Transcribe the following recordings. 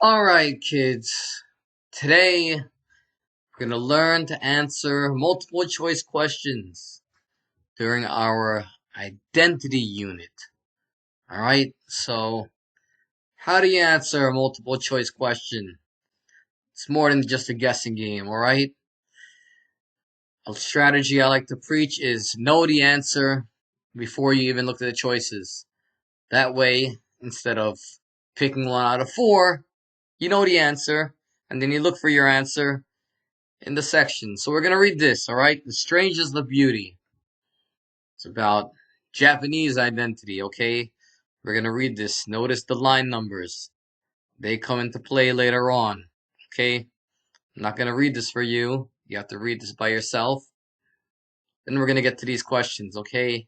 Alright, kids. Today, we're going to learn to answer multiple choice questions during our identity unit. Alright, so how do you answer a multiple choice question? It's more than just a guessing game, alright? A strategy I like to preach is know the answer before you even look at the choices. That way, instead of picking one out of four, you know the answer, and then you look for your answer in the section. So we're going to read this, alright? The Strangeness of Beauty. It's about Japanese identity, okay? We're going to read this. Notice the line numbers. They come into play later on, okay? I'm not going to read this for you. You have to read this by yourself. Then we're going to get to these questions, okay?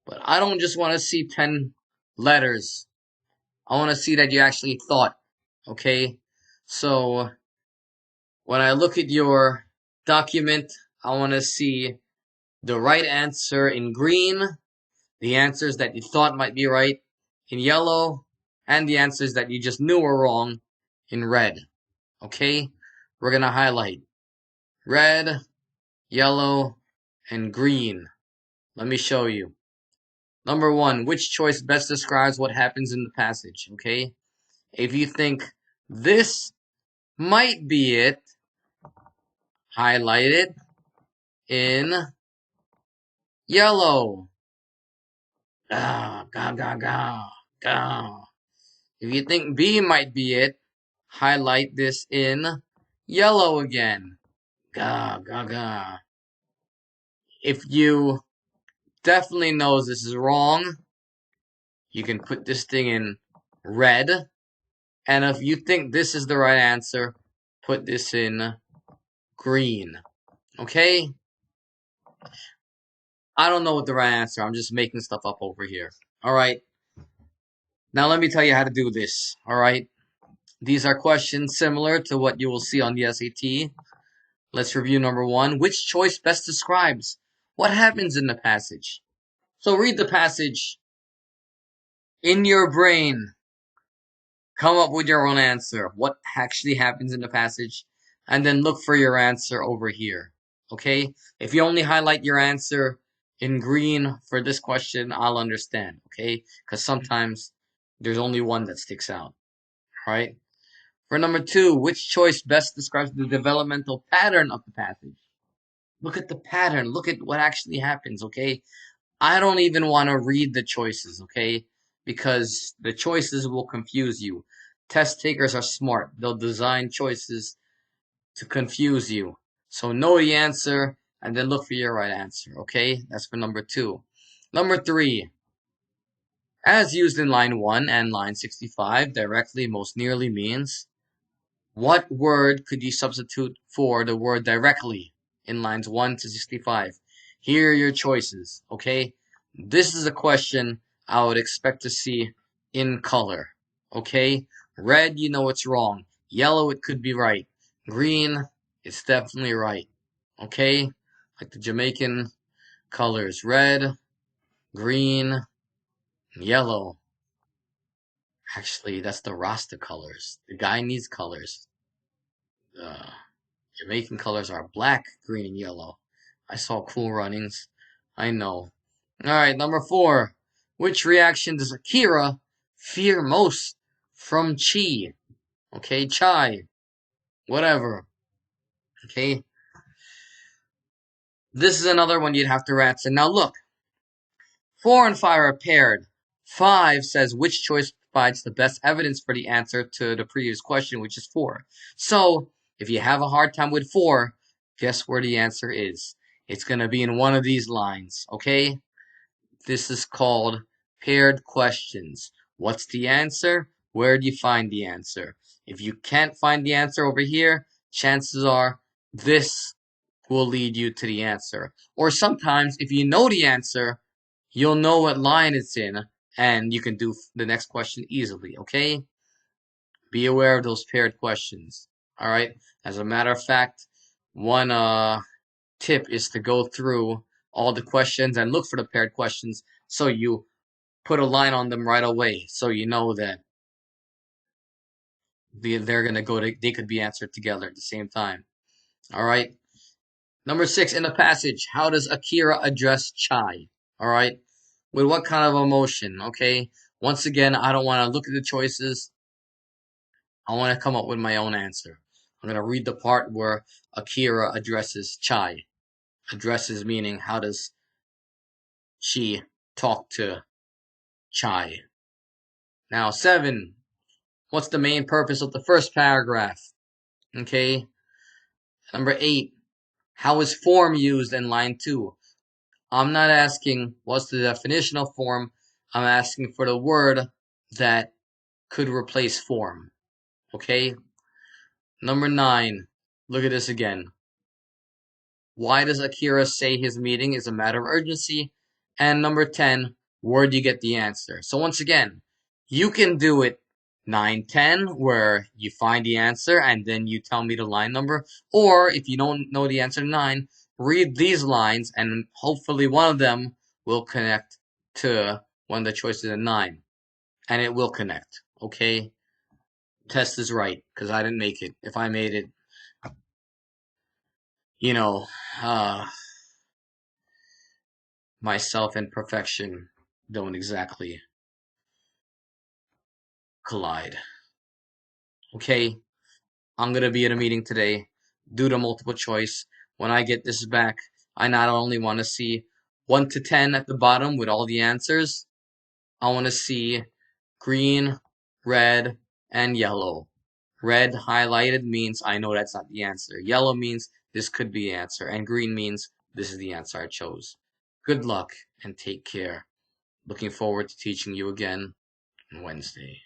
But I don't just want to see 10 letters. I want to see that you actually thought, okay? So when I look at your document, I want to see the right answer in green, the answers that you thought might be right in yellow, and the answers that you just knew were wrong in red. Okay? We're going to highlight red, yellow, and green. Let me show you. Number one, which choice best describes what happens in the passage? Okay? If you think this might be it, highlight it in yellow. Ga, ga, ga, ga, ga. If you think B might be it, highlight this in yellow again. Ga, ga, ga. If you definitely knows this is wrong, you can put this thing in red. And if you think this is the right answer, put this in green. Okay? I don't know what the right answer. I'm just making stuff up over here. Alright. Now let me tell you how to do this. Alright? These are questions similar to what you will see on the SAT. Let's review number one. Which choice best describes what happens in the passage? So read the passage in your brain. Come up with your own answer. What actually happens in the passage? And then look for your answer over here. Okay? If you only highlight your answer in green for this question, I'll understand. Okay? Because sometimes there's only one that sticks out. Alright? For number two, which choice best describes the developmental pattern of the passage? Look at the pattern. Look at what actually happens, okay? I don't even want to read the choices, okay? Because the choices will confuse you. Test takers are smart. They'll design choices to confuse you. So know the answer and then look for your right answer, okay? That's for number two. Number three, as used in line 1 and line 65, directly most nearly means what word could you substitute for the word directly in lines 1 to 65? Here are your choices, okay? This is a question I would expect to see in color, okay? Red, you know it's wrong. Yellow, it could be right. Green, it's definitely right, okay? Like the Jamaican colors, red, green, and yellow. Actually, that's the Rasta colors. The guy needs colors. Jamaican colors are black, green, and yellow. I saw Cool Runnings. I know. Alright, number four. Which reaction does Akira fear most from Chi? Okay, Chai. Whatever. Okay. This is another one you'd have to answer. Now look. 4 and 5 are paired. 5 says which choice provides the best evidence for the answer to the previous question, which is 4. So, if you have a hard time with 4, guess where the answer is? It's going to be in one of these lines, okay? This is called paired questions. What's the answer? Where do you find the answer? If you can't find the answer over here, chances are this will lead you to the answer. Or sometimes, if you know the answer, you'll know what line it's in, and you can do the next question easily, okay? Be aware of those paired questions, alright? As a matter of fact, one tip is to go through all the questions and look for the paired questions so you put a line on them right away so you know that they're gonna go to, they could be answered together at the same time. All right. Number 6 in the passage, how does Akira address Chai? All right. With what kind of emotion? Okay. Once again, I don't want to look at the choices. I want to come up with my own answer. I'm going to read the part where Akira addresses Chai. Addresses meaning, how does she talk to Chai? Now, 7. What's the main purpose of the first paragraph? Okay. Number 8. How is form used in line 2? I'm not asking what's the definition of form. I'm asking for the word that could replace form. Okay? Number 9. Look at this again. Why does Akira say his meeting is a matter of urgency? And number 10. Where do you get the answer? So once again, you can do it 9, 10, where you find the answer and then you tell me the line number. Or if you don't know the answer to 9, read these lines and hopefully one of them will connect to one of the choices in 9. And it will connect. Okay? Test is right, because I didn't make it. If I made it, you know, uh, myself and perfection don't exactly collide. Okay? I'm gonna be at a meeting today, do the multiple choice. When I get this back, I not only want to see 1 to 10 at the bottom with all the answers, I want to see green, red, and yellow. Red highlighted means I know that's not the answer. Yellow means this could be the answer. And green means this is the answer I chose. Good luck and take care. Looking forward to teaching you again on Wednesday.